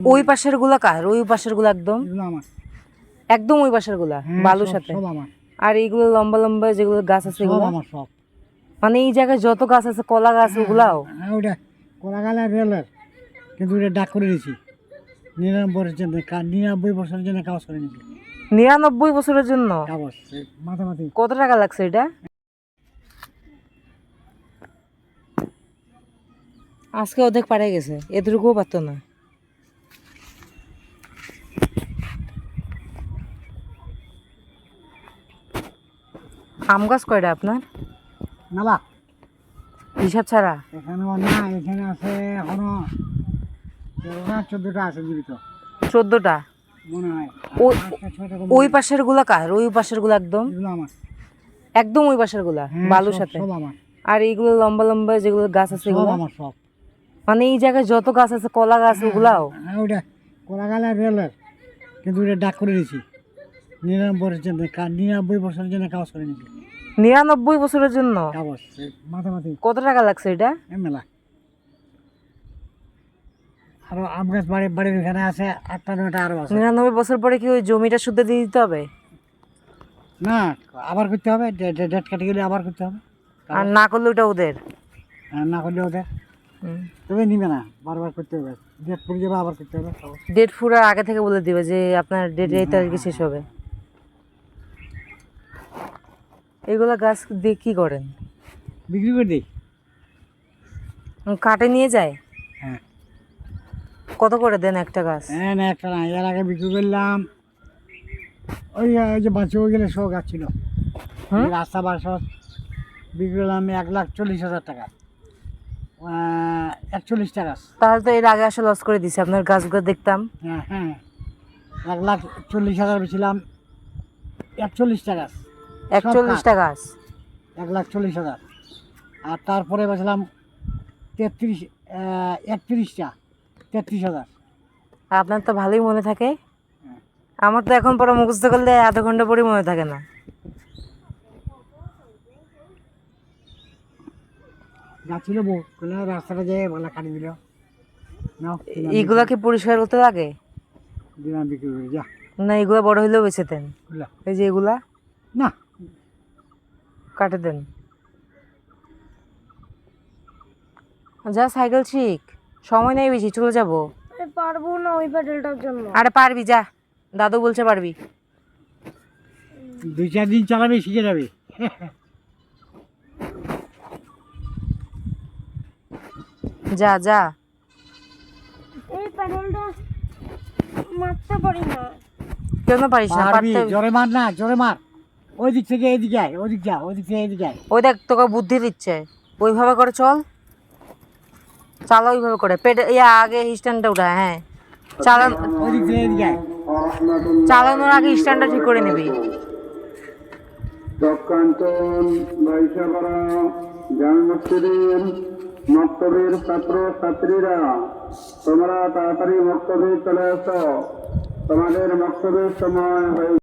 ওই পাশের গুলা কার? ওই পাশের গুলা একদম এগুলো আমার। একদম ওই পাশের গুলা হ্যাঁ, বালুর সব- সাথে। সব আমার। আর এইগুলো লম্বা লম্বা যেগুলো গাছ আছে সব এগুলো আমার সব। মানে এই জায়গায় যত গাছ আছে কলা গাছ ওগুলাও হ্যাঁ, ওইটা কোলাগালা রেলের, কিন্তু ওটা ডাক করে দিয়েছি 99 জন্য 99 বছরের জন্য কাগজ করে নিয়েছি। 99 বছরের জন্য কাগজ মাথামাতি। কত টাকা লাগছে এটা? আজকে অর্ধেক পাড়ে গেছে, এতটুকুও পারতো না। আম গাছ কয়টা আপনার? নালা হিসাব ছাড়া? এখানেও না, এখানে আছে এখনো 14টা আছে জীবিত 14টা? মনে হয়। ওই- 5টা 6টা ওই পাশের গুলা কার? ওই পাশের গুলা একদম এগুলো আমার। একদম ওই পাশের গুলা হ্যাঁ, বালুর সব- সাথে। সব আমার। আর এইগুলো লম্বা লম্বা যেগুলো গাছ আছে সব এগুলো আমার সব। মানে এই জায়গায় যত গাছ আছে কলা গাছ ওগুলাও হ্যাঁ, ওইটা কোলাগালা রেলের, কিন্তু ওটা ডাক করে দিয়েছি 99 বছরের জন্য কাগজ করে নিয়েছি। 99 বছরের জন্য কাগজ মাথামাতি কত টাকা লাগছে এটা? মেলা। আরো আম গাছ বাড়ির এখানে আছে 8টা 9টা আরো আছে। 99 বছর পরে কি ওই জমিটা শুদ্ধ দিয়ে দিতে হবে? না, আবার করতে হবে, ডেট কেটে গেলে আবার করতে হবে। আর না করলে ওটা ওদের। আর না করলে ওদের তবে নিবে না, বারবার করতে হবে, ডেট পড়ে যাবে আবার করতে হবে। ডেট ফুরার আগে থেকে বলে দিবে যে আপনার ডেট এই তারিখে শেষ হবে। এগুলা গাছ দিয়ে কি করেন? বিক্রি করে দিই। কাটে নিয়ে যায়? হ্যাঁ। কত করে দেন একটা গাছ? হ্যাঁ, না একটা না, এর আগে বিক্রি করলাম ওই যে বাঁচে হয়ে গেলে শো গাছ ছিল, হুম? রাস্তা বাসা বিক্রি করলাম 1,40,000 টাকা, 41টা গাছ। তাহলে তো এর আগে আসলে লস করে দিছে আপনার গাছগুলো দেখতাম। হ্যাঁ হ্যাঁ, 1,40,000 বেছিলাম 41টা গাছ। 41টা গাছ? 1,40,000। আর তারপরে বেছিলাম 31টা 33,000। আর আপনার তো ভালোই মনে থাকে। আমার তো এখন পরে মুখস্থ করলে আধা ঘন্টা পরে মনে থাকে না। গাছ ছিল বউ, রাস্তাটা যেয়ে ভালো কাটি দিল। নাও এইগুলা কি পরিষ্কার করতে লাগে? দিলাম বিক্রি করে, যা। না এগুলা বড় হইলেও বেঁচে দেন? বুঝলা? এই যে এগুলা না, কাটে দেন। যা সাইকেল শিখ, সময় নেই বেশি, চলে যাবো। পারবো না ওই প্যাডেলটার জন্য। আরে পারবি, যা, দাদু বলছে পারবি। 2-4 দিন চালাবে, শিখে যাবে। যা যা। এই প্যাডেলটা মারতে পারি না। কেন পারিস না? পারবি, পারতে। জোরে মার না, জোরে মার। ওই দিক থেকে এদিকে আয়, ওই দিক যা, ওই দিক থেকে এদিকে আয়। ওই দেখ তোকে বুদ্ধি দিচ্ছে, ওইভাবে করে চল, চালা ওইভাবে করে পেটে আগে স্ট্যান্ডটা উঠা। হ্যাঁ, চালান। ওই দিক থেকে এদিকে আয়। চালানোর আগে স্ট্যান্ডটা ঠিক করে নিবি। দক্ষাঞ্চল বৈশাখরা জন্মস্থির মক্তবের ছাত্র ছাত্রীরা, তোমরা তাড়াতাড়ি মক্তবে চলে আসো, তোমাদের মক্তবের সময় হয়ে